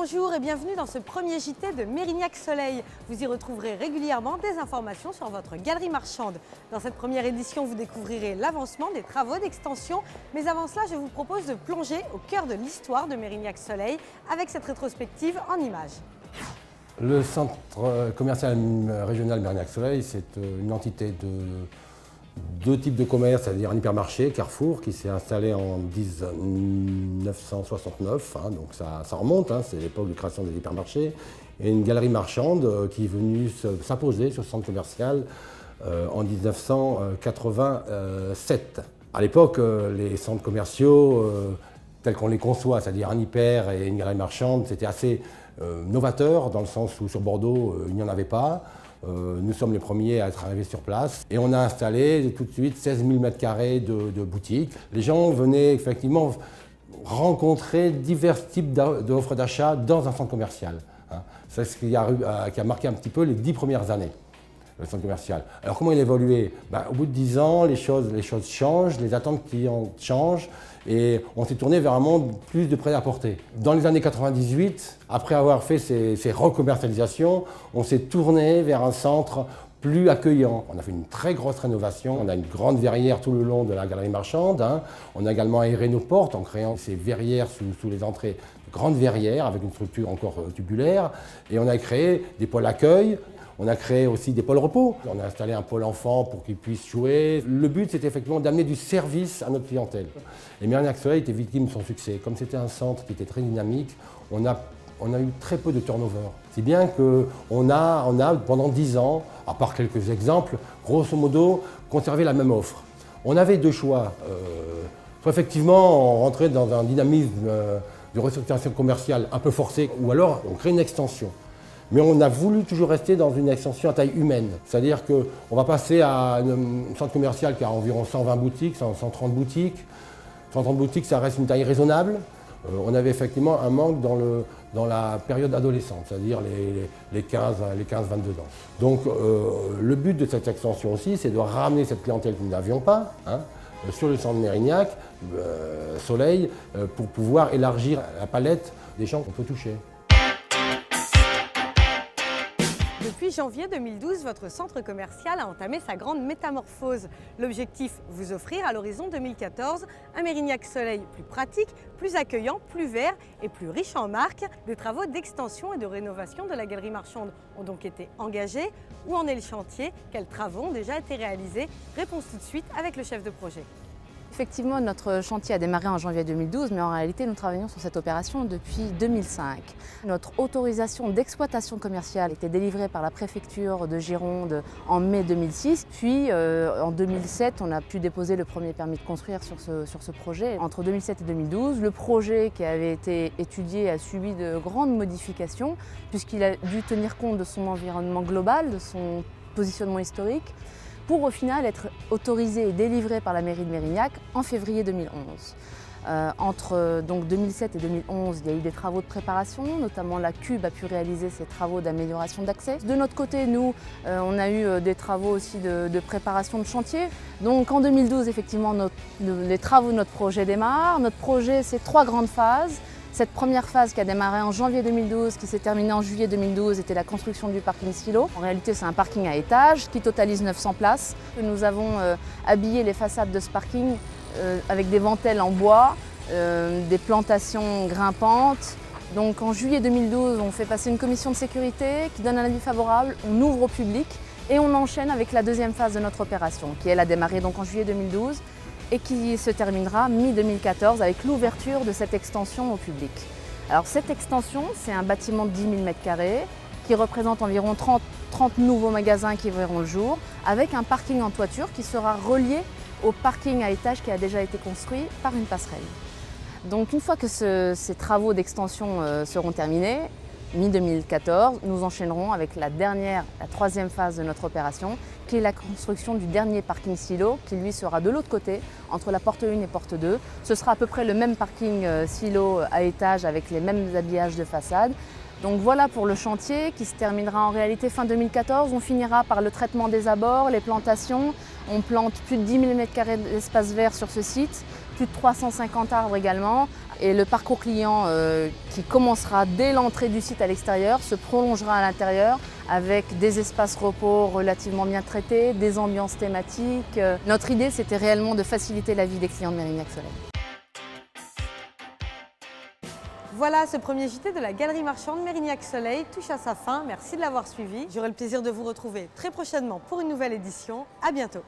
Bonjour et bienvenue dans ce premier JT de Mérignac Soleil. Vous y retrouverez régulièrement des informations sur votre galerie marchande. Dans cette première édition, vous découvrirez l'avancement des travaux d'extension. Mais avant cela, je vous propose de plonger au cœur de l'histoire de Mérignac Soleil avec cette rétrospective en images. Le centre commercial régional Mérignac Soleil, c'est une entité de deux types de commerce, c'est-à-dire un hypermarché, Carrefour, qui s'est installé en 1969, donc ça remonte, c'est l'époque de création des hypermarchés, et une galerie marchande qui est venue s'imposer sur ce centre commercial en 1987. À l'époque, les centres commerciaux, tels qu'on les conçoit, c'est-à-dire un hyper et une galerie marchande, c'était assez novateur, dans le sens où sur Bordeaux, il n'y en avait pas. Nous sommes les premiers à être arrivés sur place et on a installé tout de suite 16 000 m² de boutiques. Les gens venaient effectivement rencontrer divers types d'offres d'achat dans un centre commercial. C'est ce qui a marqué un petit peu les 10 premières années, le centre commercial. Alors comment il a évolué? Au bout de 10 ans, les choses changent, les attentes clients changent et on s'est tourné vers un monde plus de prêt-à-porter. Dans les années 98, après avoir fait ces recommercialisations, on s'est tourné vers un centre plus accueillant. On a fait une très grosse rénovation, on a une grande verrière tout le long de la galerie marchande. On a également aéré nos portes en créant ces verrières sous les entrées, grandes verrières avec une structure encore tubulaire. Et on a créé des pôles accueil. On a créé aussi des pôles repos. On a installé un pôle enfant pour qu'ils puissent jouer. Le but, c'était effectivement d'amener du service à notre clientèle. Et Mérignac Soleil était victime de son succès. Comme c'était un centre qui était très dynamique, on a eu très peu de turnover. Si bien qu'on a, pendant 10 ans, à part quelques exemples, grosso modo, conservé la même offre. On avait deux choix. Soit effectivement, on rentrait dans un dynamisme de restructuration commerciale un peu forcé, ou alors on crée une extension. Mais on a voulu toujours rester dans une extension à taille humaine. C'est-à-dire qu'on va passer à un centre commercial qui a environ 120 boutiques, 130 boutiques. 130 boutiques, ça reste une taille raisonnable. On avait effectivement un manque dans la période adolescente, c'est-à-dire les 15-22 ans. Donc le but de cette extension aussi, c'est de ramener cette clientèle que nous n'avions pas sur le centre Mérignac Soleil pour pouvoir élargir la palette des gens qu'on peut toucher. Depuis janvier 2012, votre centre commercial a entamé sa grande métamorphose. L'objectif, vous offrir à l'horizon 2014 un Mérignac Soleil plus pratique, plus accueillant, plus vert et plus riche en marques. Des travaux d'extension et de rénovation de la galerie marchande ont donc été engagés. Où en est le chantier? Quels travaux ont déjà été réalisés? Réponse tout de suite avec le chef de projet. Effectivement, notre chantier a démarré en janvier 2012, mais en réalité, nous travaillons sur cette opération depuis 2005. Notre autorisation d'exploitation commerciale était délivrée par la préfecture de Gironde en mai 2006. Puis, en 2007, on a pu déposer le premier permis de construire sur ce projet. Entre 2007 et 2012, le projet qui avait été étudié a subi de grandes modifications, puisqu'il a dû tenir compte de son environnement global, de son positionnement historique, pour au final être autorisé et délivré par la mairie de Mérignac en février 2011. Entre donc 2007 et 2011, il y a eu des travaux de préparation, notamment la Cube a pu réaliser ces travaux d'amélioration d'accès. De notre côté, nous, on a eu des travaux aussi de préparation de chantier. Donc en 2012, effectivement, les travaux de notre projet démarrent. Notre projet, c'est 3 grandes phases. Cette première phase qui a démarré en janvier 2012, qui s'est terminée en juillet 2012, était la construction du parking silo. En réalité, c'est un parking à étages qui totalise 900 places. Nous avons habillé les façades de ce parking avec des ventelles en bois, des plantations grimpantes. Donc en juillet 2012, on fait passer une commission de sécurité qui donne un avis favorable, on ouvre au public et on enchaîne avec la deuxième phase de notre opération, qui elle a démarré donc en juillet 2012. Et qui se terminera mi-2014 avec l'ouverture de cette extension au public. Alors cette extension, c'est un bâtiment de 10 000 m² qui représente environ 30 nouveaux magasins qui verront le jour, avec un parking en toiture qui sera relié au parking à étage qui a déjà été construit par une passerelle. Donc une fois que ces travaux d'extension seront terminés, mi-2014, nous enchaînerons avec la troisième phase de notre opération, qui est la construction du dernier parking silo, qui lui sera de l'autre côté, entre la porte 1 et porte 2. Ce sera à peu près le même parking silo à étage avec les mêmes habillages de façade. Donc voilà pour le chantier qui se terminera en réalité fin 2014. On finira par le traitement des abords, les plantations. On plante plus de 10 000 m² d'espace vert sur ce site plus de 350 arbres également. Et le parcours client qui commencera dès l'entrée du site à l'extérieur se prolongera à l'intérieur avec des espaces repos relativement bien traités, des ambiances thématiques. Notre idée, c'était réellement de faciliter la vie des clients de Mérignac Soleil. Voilà, ce premier JT de la Galerie Marchande Mérignac Soleil touche à sa fin. Merci de l'avoir suivi. J'aurai le plaisir de vous retrouver très prochainement pour une nouvelle édition. À bientôt.